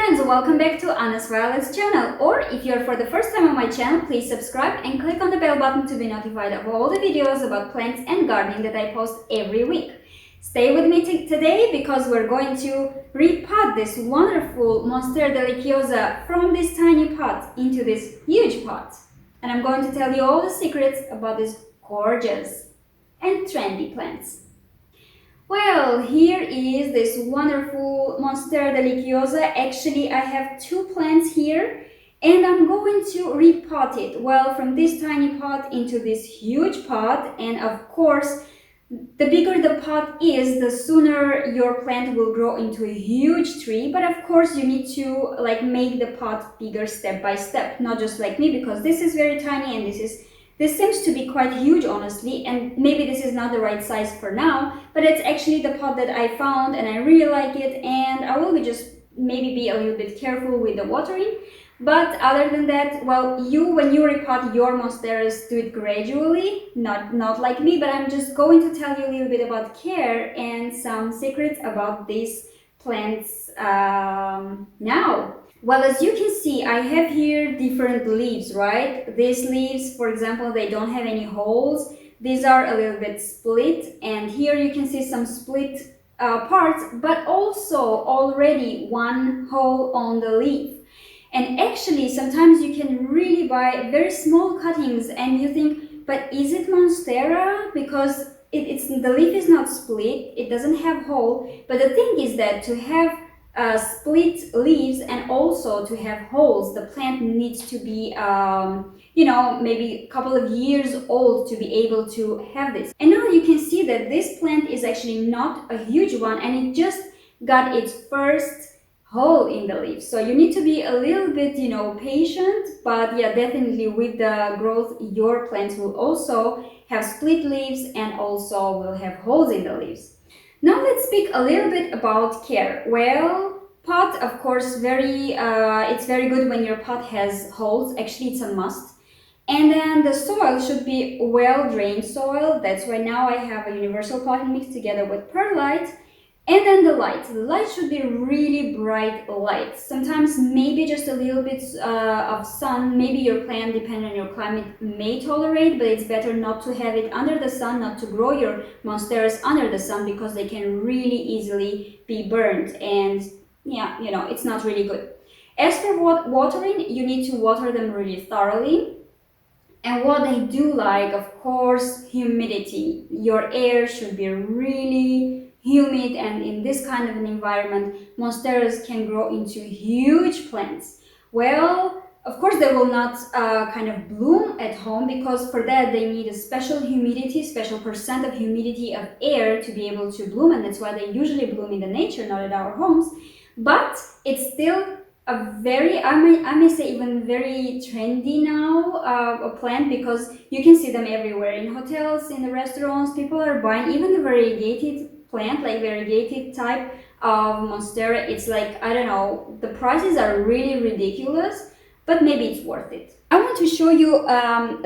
friends, welcome back to Anna's Violets channel, or if you're for the first time on my channel, please subscribe and click on the bell button to be notified of all the videos about plants and gardening that I post every week. Stay with me today because we're going to repot this wonderful Monstera Deliciosa from this tiny pot into this huge pot. And I'm going to tell you all the secrets about these gorgeous and trendy plants. Well, here is this wonderful Monstera Deliciosa. Actually, I have two plants here and I'm going to repot it. Well, from this tiny pot into this huge pot, and of course, the bigger the pot is, the sooner your plant will grow into a huge tree. But of course, you need to make the pot bigger step by step, not just like me, because this is very tiny and this seems to be quite huge, honestly, and maybe this is not the right size for now, but it's actually the pot that I found and I really like it, and I will just maybe be a little bit careful with the watering. But other than that, well, when you repot your monsteras, do it gradually, not like me, but I'm just going to tell you a little bit about care and some secrets about these plants now. Well, as you can see, I have here different leaves, right? These leaves, for example, they don't have any holes. These are a little bit split, and here you can see some split parts, but also already one hole on the leaf. And actually, sometimes you can really buy very small cuttings and you think, but is it Monstera? Because the leaf is not split, it doesn't have hole, but the thing is that to have split leaves and also to have holes, the plant needs to be maybe a couple of years old to be able to have this. And now you can see that this plant is actually not a huge one and it just got its first hole in the leaf. So you need to be a little bit patient, but yeah, definitely with the growth your plants will also have split leaves and also will have holes in the leaves. Now let's speak a little bit about care. Well, pot, of course, it's very good when your pot has holes. Actually, it's a must. And then the soil should be well-drained soil. That's why now I have a universal potting mix together with perlite. And then the light. The light should be really bright light. Sometimes maybe just a little bit of sun. Maybe your plant, depending on your climate, may tolerate, but it's better not to have it under the sun, not to grow your monsteras under the sun, because they can really easily be burned. And yeah, it's not really good. As for watering, you need to water them really thoroughly. And what they do like, of course, humidity. Your air should be really humid, and in this kind of an environment, monsteras can grow into huge plants. Well, of course, they will not kind of bloom at home, because for that they need a special humidity, special percent of humidity of air to be able to bloom, and that's why they usually bloom in the nature, not at our homes. But it's still a very, I may say even very trendy now, a plant, because you can see them everywhere in hotels, in the restaurants. People are buying even the variegated plant, like variegated type of monstera. It's like, I don't know, the prices are really ridiculous, but maybe it's worth it. I want to show you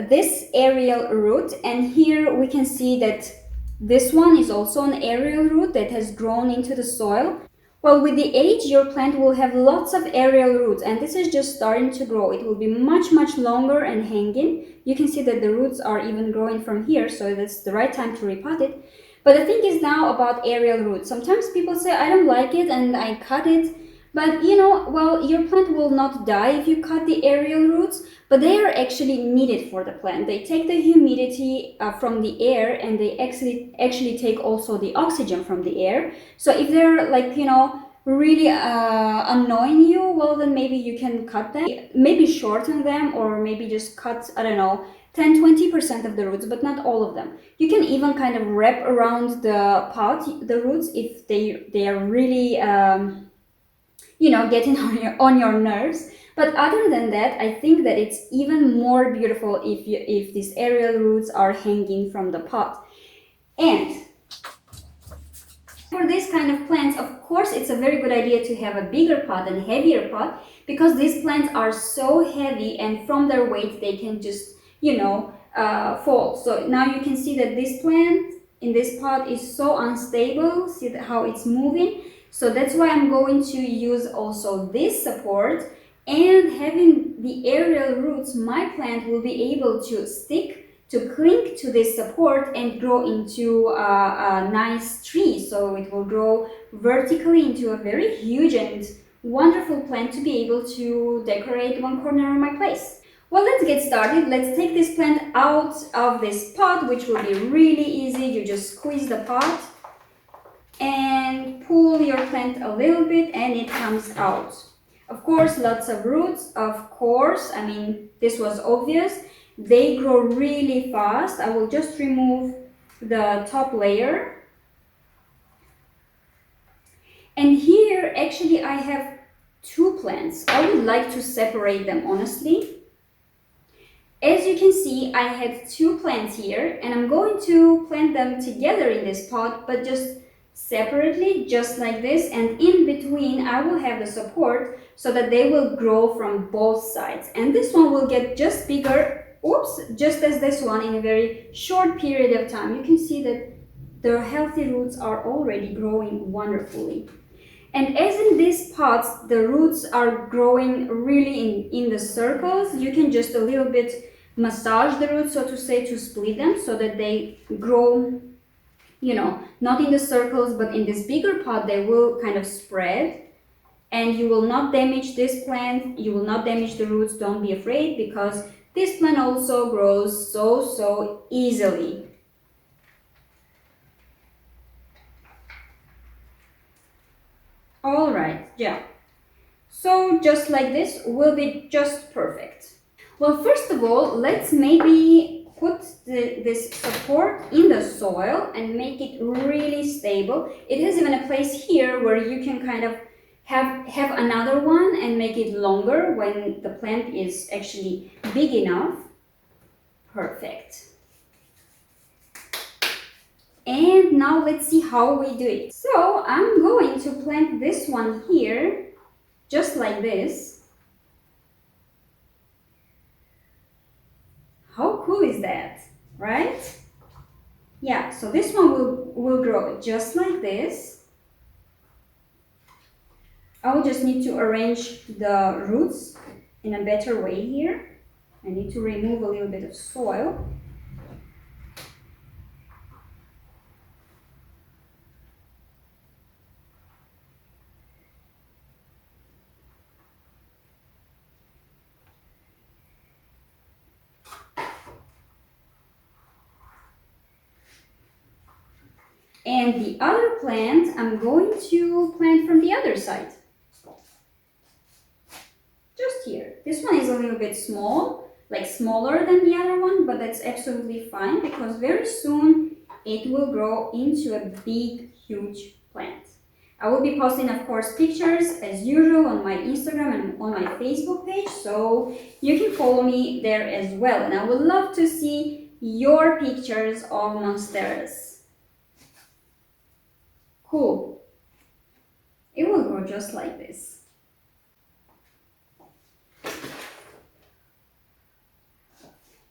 this aerial root, and here we can see that this one is also an aerial root that has grown into the soil. Well, with the age, your plant will have lots of aerial roots, and this is just starting to grow. It will be much longer and hanging. You can see that the roots are even growing from here, so that's the right time to repot it. But the thing is now about aerial roots. Sometimes people say, I don't like it and I cut it. But well, your plant will not die if you cut the aerial roots, but they are actually needed for the plant. They take the humidity from the air, and they actually take also the oxygen from the air. So if they're really annoying you, well, then maybe you can cut them, maybe shorten them, or maybe just cut, I don't know, 10-20% of the roots, but not all of them. You can even kind of wrap around the pot, the roots, if they are really getting on your nerves. But other than that, I think that it's even more beautiful if these aerial roots are hanging from the pot. And for this kind of plants, of course, it's a very good idea to have a bigger pot and heavier pot, because these plants are so heavy, and from their weight they can just fall. So now you can see that this plant in this pot is so unstable. See how it's moving. So that's why I'm going to use also this support, and having the aerial roots, my plant will be able to stick, to cling to this support and grow into a nice tree. So it will grow vertically into a very huge and wonderful plant to be able to decorate one corner of my place. Well, let's get started. Let's take this plant out of this pot, which will be really easy. You just squeeze the pot and pull your plant a little bit and it comes out. Of course, lots of roots, of course. I mean, this was obvious. They grow really fast. I will just remove the top layer. And here, actually, I have two plants. I would like to separate them, honestly. As you can see, I had two plants here, and I'm going to plant them together in this pot, but just separately, just like this, and in between I will have the support so that they will grow from both sides. And this one will get just bigger, oops, just as this one in a very short period of time. You can see that the healthy roots are already growing wonderfully. And as in these pots, the roots are growing really in the circles. You can just a little bit massage the roots, so to say, to split them so that they grow, you know, not in the circles, but in this bigger pot, they will kind of spread. And you will not damage this plant. You will not damage the roots. Don't be afraid, because this plant also grows so easily. All right, yeah. So just like this will be just perfect. Well, first of all, let's maybe put this support in the soil and make it really stable. It has even a place here where you can kind of have another one and make it longer when the plant is actually big enough. Perfect. And now let's see how we do it. So I'm going to plant this one here, just like this. How cool is that, right? Yeah, so this one will grow just like this. I will just need to arrange the roots in a better way here. I need to remove a little bit of soil. And the other plant, I'm going to plant from the other side. Just here. This one is a little bit small, like smaller than the other one, but that's absolutely fine because very soon it will grow into a big, huge plant. I will be posting, of course, pictures as usual on my Instagram and on my Facebook page, so you can follow me there as well. And I would love to see your pictures of Monsteras. Cool. It will grow just like this.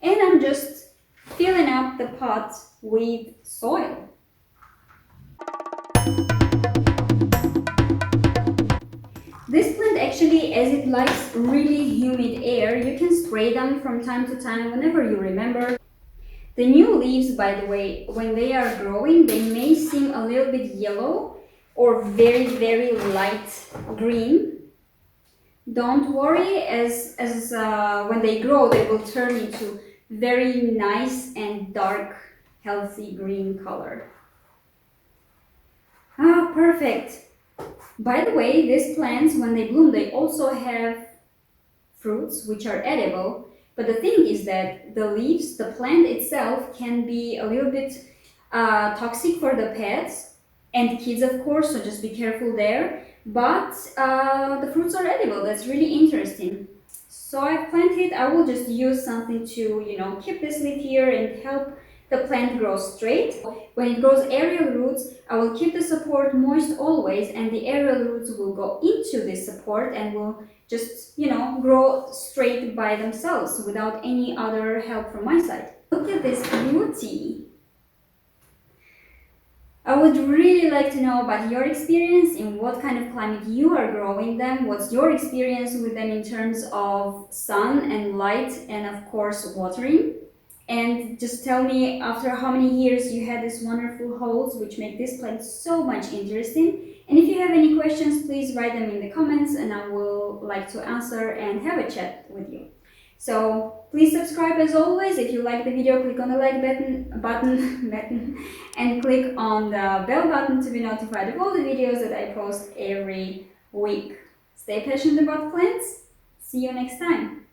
And I'm just filling up the pot with soil. This plant actually, as it likes really humid air, you can spray them from time to time whenever you remember. The new leaves, by the way, when they are growing, they may seem a little bit yellow or very light green. Don't worry, as when they grow, they will turn into very nice and dark, healthy green color. Ah, perfect. By the way, these plants, when they bloom, they also have fruits which are edible. But the thing is that the leaves, the plant itself, can be a little bit toxic for the pets and kids, of course, so just be careful there. But the fruits are edible. That's really interesting. So I've planted, I will just use something to, you know, keep this leaf here and help the plant grow straight. When it grows aerial roots, I will keep the support moist always, and the aerial roots will go into this support and will just, you know, grow straight by themselves without any other help from my side. Look at this beauty. I would really like to know about your experience, in what kind of climate you are growing them, what's your experience with them in terms of sun and light and of course watering. And just tell me after how many years you had these wonderful holes which make this plant so much interesting. And if you have any questions, please write them in the comments and I will like to answer and have a chat with you. So please subscribe as always. If you like the video, click on the like button and click on the bell button to be notified of all the videos that I post every week. Stay passionate about plants. See you next time.